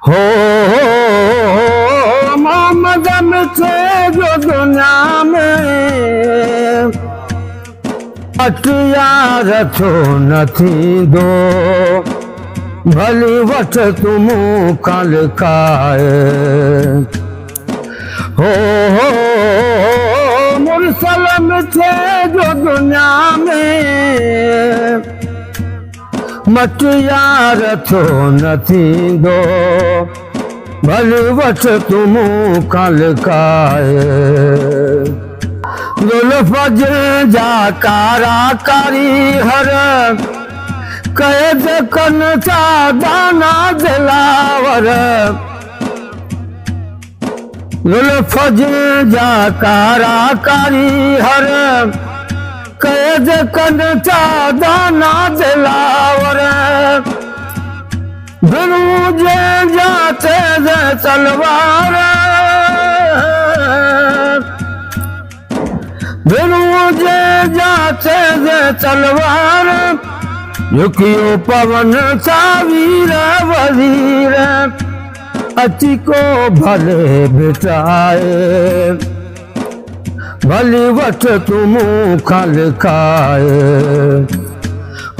हो मोहम्मद मिठे जो दुनिया में अटियार छो न थींदो भली वठ तुम कल काए हो मुरसल मिठे जो दुनिया में मटियार छो न थींदो भली वठ तुम कल काए जुल्फ जा कारा कारी हर कैद कन सा दाना दिलावर जुल्फ जा कारा कारी हर कैद कन सा दाना दिलावर दुरूजे जाते तलवार दुरूजे जाते तलवार झुकियो पवन सा वीर वजीर अची को भले बिठाए भली वठ तुम खल खाए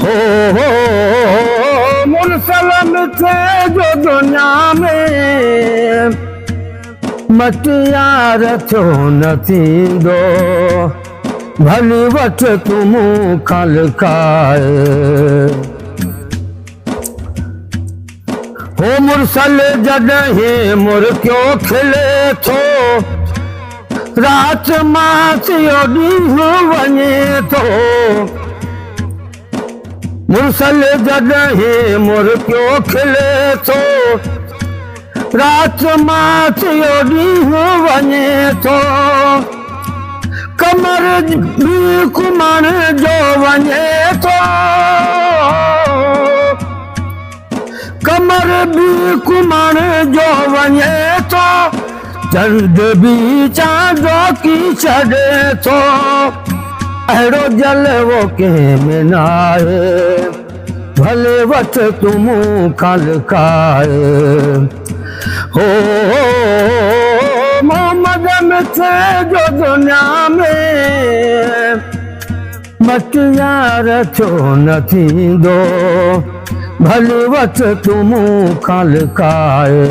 हो मुरसल मिठे जो दुनिया में मटियार छो न थींदो भली वठ तुम खल खाए हो मुरसल जॾहिं मुर्कियो खिले थो रात मास यो ॾींहुं वञे थो मुरसल जॾहिं मुर्कियो खिले थो रात मास यो ॾींहुं वञे थो कमर भी कुमण जो वञे थो कमर भी कुमण जो वञे थो चंड भी चांदो की छॾे थो अहिड़ो जलवो कंहिंमें न आहे भले वठ तुम खल खाए हो मोहम्मद मिठे जो दुनिया में मटियार छो न थींदो भली वठ तुम खल खाए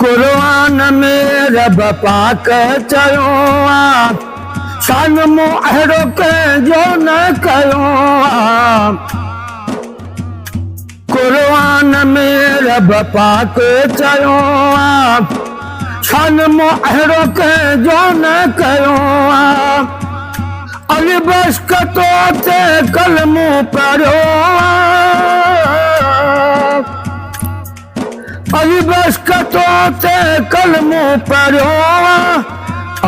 कुरान में रब पाक चयो आ सन मूं अहिड़ो कंहिंजो न कयो आ कुरान में रब पाक चयो आ सन मूं अहिड़ो कंहिंजो न कयो आ अली बशकतो ते कलमू पढ़ियो अली बशकतो ते कलमू पढ़ियो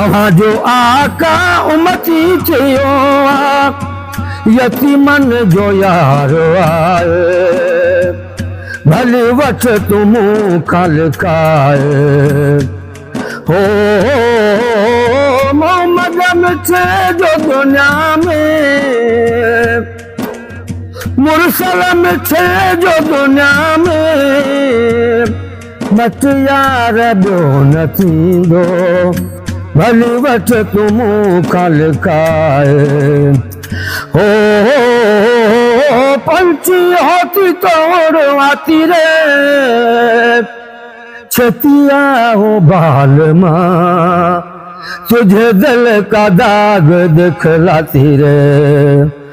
अव्हां जो आका उमती थियो यतीमन जो यार आए भली वठ तुम खल खाए हो मोहम्मद मिठे जो दुनिया में मुरसल मिठे जो दुनिया में मटियार ॿियो न थींदो भली वठ तुम खल खाए हो पंछी होती तोड़ आती रे छतिया हो बाल माँ तुझे दिल का दाग दिखलाती रे